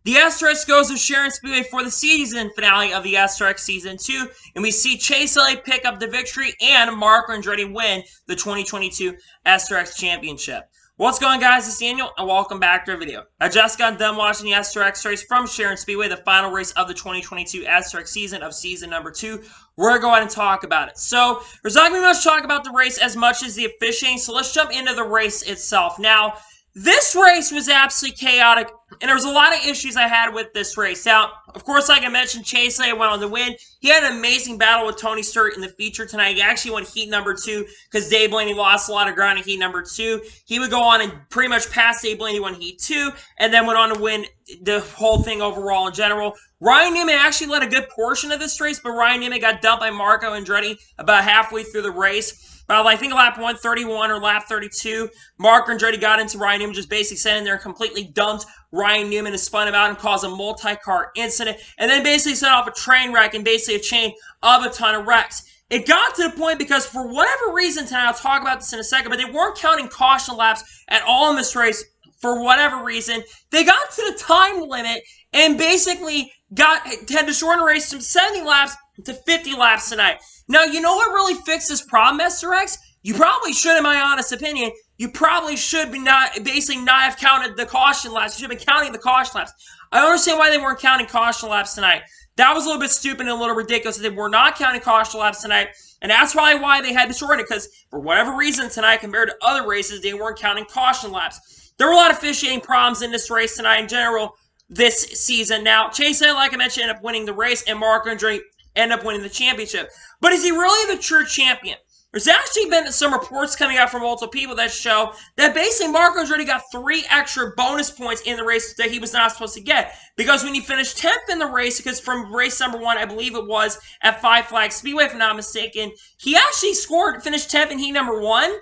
The SRX goes to Sharon Speedway for the season finale of the SRX Season 2, and we see Chase Elliott pick up the victory and Marco Andretti win the 2022 SRX Championship. What's going on, guys? It's Daniel, and welcome back to our video. I just got done watching the SRX race from Sharon Speedway, the final race of the 2022 SRX season of season number 2. We're going to go ahead and talk about it. So, there's not going to be much talk about the race as much as the officiating, so let's jump into the race itself. Now, this race was absolutely chaotic, and there was a lot of issues I had with this race. Now, of course, like I mentioned, Chase Elliott went on the win. He had an amazing battle with Tony Stewart in the feature tonight. He actually won heat number 2 because Dave Blaney lost a lot of ground in heat number 2. He would go on and pretty much pass Dave Blaney, won heat 2, and then went on to win the whole thing overall in general. Ryan Newman actually led a good portion of this race, but Ryan Newman got dumped by Marco Andretti about halfway through the race. I think lap 131 or lap 32, Mark Andretti got into Ryan Newman, just basically sitting there and completely dumped Ryan Newman and spun him out and caused a multi-car incident, and then basically set off a train wreck and basically a chain of a ton of wrecks. It got to the point because for whatever reason tonight, I'll talk about this in a second, but they weren't counting caution laps at all in this race for whatever reason. They got to the time limit and basically had to shorten the race from 70 laps to 50 laps tonight. Now, you know what really fixed this problem, SRX? You probably should, in my honest opinion, you probably should be not have counted the caution laps. You should have been counting the caution laps. I understand why they weren't counting caution laps tonight. That was a little bit stupid and a little ridiculous that they were not counting caution laps tonight. And that's probably why they had to shorten it, because for whatever reason tonight, compared to other races, they weren't counting caution laps. There were a lot of officiating problems in this race tonight in general this season. Now, Chase Elliott, like I mentioned, ended up winning the race, and Marco Andretti ended up winning the championship. But is he really the true champion? There's actually been some reports coming out from multiple people that show that basically Marco Andretti got 3 extra bonus points in the race that he was not supposed to get. Because when he finished 10th in the race, because from race number 1, I believe it was at Five Flags Speedway, if I'm not mistaken, he actually finished 10th in heat number 1,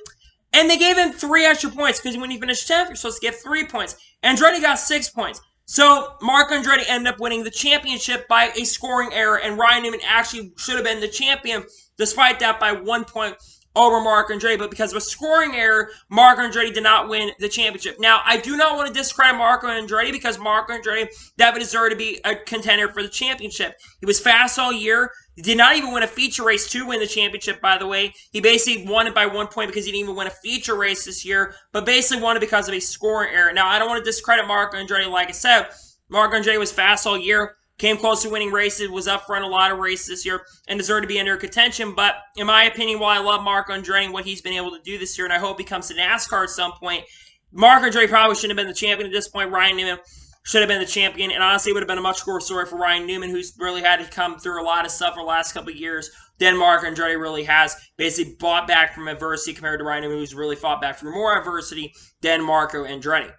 and they gave him 3 extra points, because when he finished 10th, you're supposed to get 3 points. Andretti got 6 points. So, Marco Andretti ended up winning the championship by a scoring error, and Ryan Newman actually should have been the champion, despite that, by 1 point over Marco Andretti. But because of a scoring error, Marco Andretti did not win the championship. Now, I do not want to discredit Marco Andretti, because Marco Andretti definitely deserved to be a contender for the championship. He was fast all year. He did not even win a feature race to win the championship, by the way. He basically won it by 1 point because he didn't even win a feature race this year, but basically won it because of a scoring error. Now, I don't want to discredit Marco Andretti. Like I said, Marco Andretti was fast all year, came close to winning races, was up front a lot of races this year, and deserved to be under contention. But in my opinion, while I love Marco Andretti and what he's been able to do this year, and I hope he comes to NASCAR at some point, Marco Andretti probably shouldn't have been the champion at this point. Ryan Newman should have been the champion, and honestly, it would have been a much cooler story for Ryan Newman, who's really had to come through a lot of stuff for the last couple of years than Marco Andretti really has. Basically fought back from adversity compared to Ryan Newman, who's really fought back from more adversity than Marco Andretti.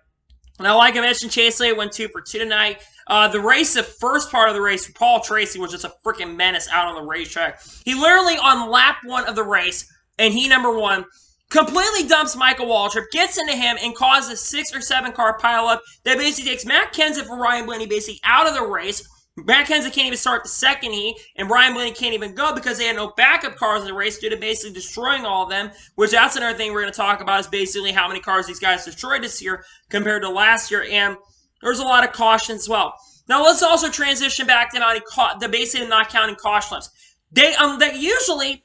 Now, like I mentioned, Chase Elliott went 2 for 2 tonight. The first part of the race, Paul Tracy was just a freaking menace out on the racetrack. He literally, on lap 1 of the race, and heat number 1, completely dumps Michael Waltrip, gets into him, and causes a 6 or 7 car pileup that basically takes Matt Kenseth for Ryan Blaney basically out of the race. Matt Kenseth can't even start the second heat, and Ryan Blaney can't even go because they had no backup cars in the race due to basically destroying all of them, which that's another thing we're going to talk about, is basically how many cars these guys destroyed this year compared to last year, and there's a lot of caution as well. Now, let's also transition back to basically not counting caution laps. They only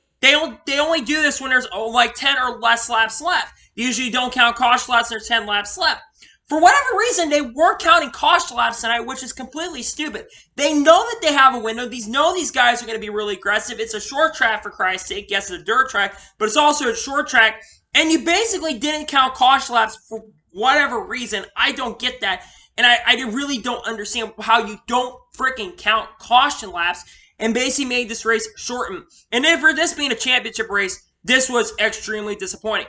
do this when there's like 10 or less laps left. They usually don't count caution laps when there's 10 laps left. For whatever reason, they weren't counting caution laps tonight, which is completely stupid. They know that they have a window. These guys are going to be really aggressive. It's a short track, for Christ's sake. Yes, it's a dirt track, but it's also a short track. And you basically didn't count caution laps for whatever reason. I don't get that. And I really don't understand how you don't freaking count caution laps and basically made this race shorten. And then for this being a championship race, this was extremely disappointing.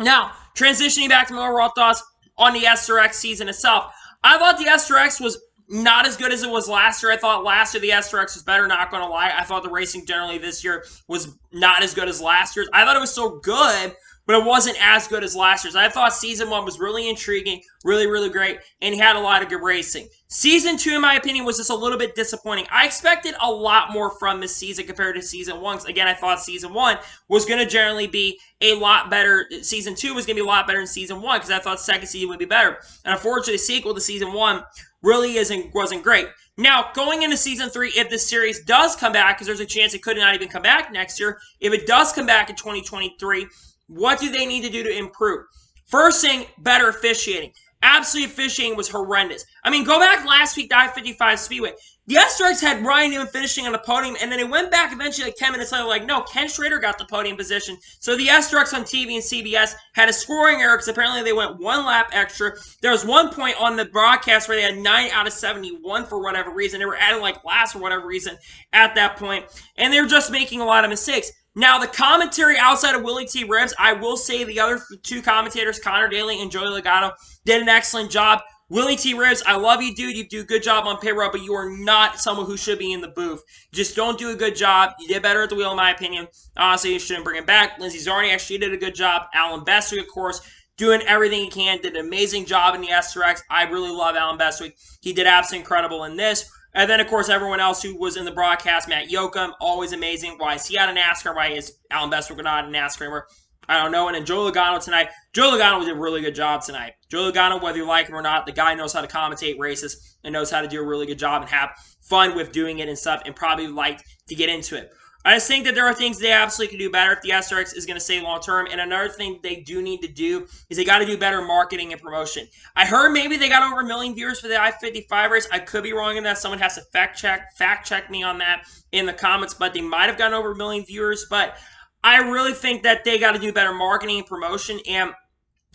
Now, transitioning back to my overall thoughts on the SRX season itself. I thought the SRX was not as good as it was last year. I thought last year the SRX was better, not going to lie. I thought the racing generally this year was not as good as last year's. I thought it was still good, but it wasn't as good as last year's. I thought Season 1 was really intriguing, really, really great, and he had a lot of good racing. Season 2, in my opinion, was just a little bit disappointing. I expected a lot more from this season compared to Season 1. Again, I thought Season 1 was going to generally be a lot better. Season 2 was going to be a lot better than Season 1 because I thought second season would be better. And unfortunately, the sequel to Season 1 really wasn't great. Now, going into season 3, if this series does come back, because there's a chance it could not even come back next year, if it does come back in 2023, what do they need to do to improve? First thing, better officiating. Absolutely, officiating was horrendous. I mean, go back last week to I-55 Speedway. The SRX had Ryan Newman finishing on the podium, and then it went back eventually like 10 minutes later, like, no, Ken Schrader got the podium position. So the SRX on TV and CBS had a scoring error because apparently they went 1 lap extra. There was one point on the broadcast where they had 9 out of 71 for whatever reason. They were adding like laps for whatever reason at that point, and they were just making a lot of mistakes. Now, the commentary outside of Willie T. Ribbs, I will say the other 2 commentators, Connor Daly and Joey Logano, did an excellent job. Willie T. Ribbs, I love you, dude. You do a good job on pit road, but you are not someone who should be in the booth. Just don't do a good job. You did better at the wheel, in my opinion. Honestly, you shouldn't bring him back. Lindsey Zarni actually did a good job. Alan Bestwick, of course, doing everything he can. Did an amazing job in the SRX. I really love Alan Bestwick. He did absolutely incredible in this. And then, of course, everyone else who was in the broadcast, Matt Yoakum, always amazing. Why is he out of NASCAR? Why is Alan Bestwick not a NASCAR? I don't know. And then Joe Logano tonight. Joe Logano did a really good job tonight. Joe Logano, whether you like him or not, the guy knows how to commentate races and knows how to do a really good job and have fun with doing it and stuff and probably like to get into it. I just think that there are things they absolutely can do better if the SRX is going to stay long term. And another thing they do need to do is they got to do better marketing and promotion. I heard maybe they got over 1 million viewers for the I-55 race. I could be wrong in that. Someone has to fact check me on that in the comments. But they might have gotten over 1 million viewers. But I really think that they got to do better marketing and promotion. And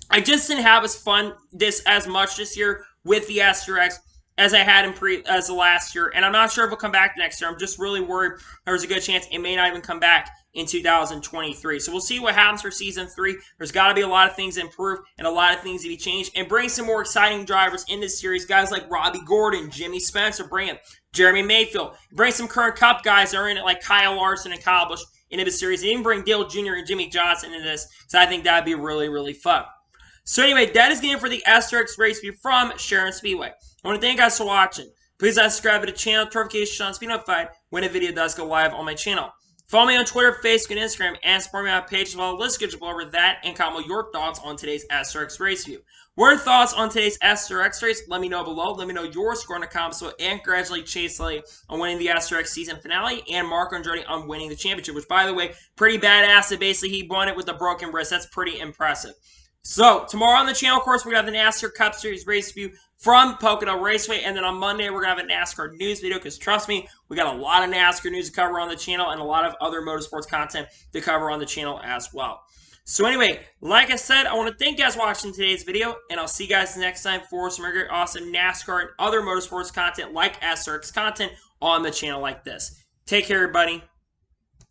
I just didn't have as much this year with the SRX as I had as the last year. And I'm not sure if it'll come back next year. I'm just really worried there's a good chance it may not even come back in 2023. So we'll see what happens for Season 3. There's got to be a lot of things improved and a lot of things to be changed. And bring some more exciting drivers in this series. Guys like Robbie Gordon, Jimmy Spencer, bring him. Jeremy Mayfield. Bring some current Cup guys that are in it like Kyle Larson and Kyle Busch into this series. And even bring Dale Jr. and Jimmy Johnson into this. So I think that would be really, really fun. So anyway, that is the end for the SRX race review from Sharon Speedway. I want to thank you guys for watching. Please subscribe to the channel, notifications on be notified when a video does go live on my channel. Follow me on Twitter, Facebook, and Instagram, and support me on my page as well. Let's get over that and comment your thoughts on today's SRX race review. What are your thoughts on today's SRX race? Let me know below. Let me know your score in the comments below. And congratulate Chase Elliott on winning the SRX season finale and Marco Andretti on winning the championship, which, by the way, pretty badass. That basically he won it with a broken wrist. That's pretty impressive. So, tomorrow on the channel, of course, we're going to have the NASCAR Cup Series race review from Pocono Raceway. And then on Monday, we're going to have a NASCAR news video because, trust me, we got a lot of NASCAR news to cover on the channel and a lot of other motorsports content to cover on the channel as well. So anyway, like I said, I want to thank you guys for watching today's video, and I'll see you guys next time for some great, awesome NASCAR and other motorsports content like SRX content on the channel like this. Take care, everybody.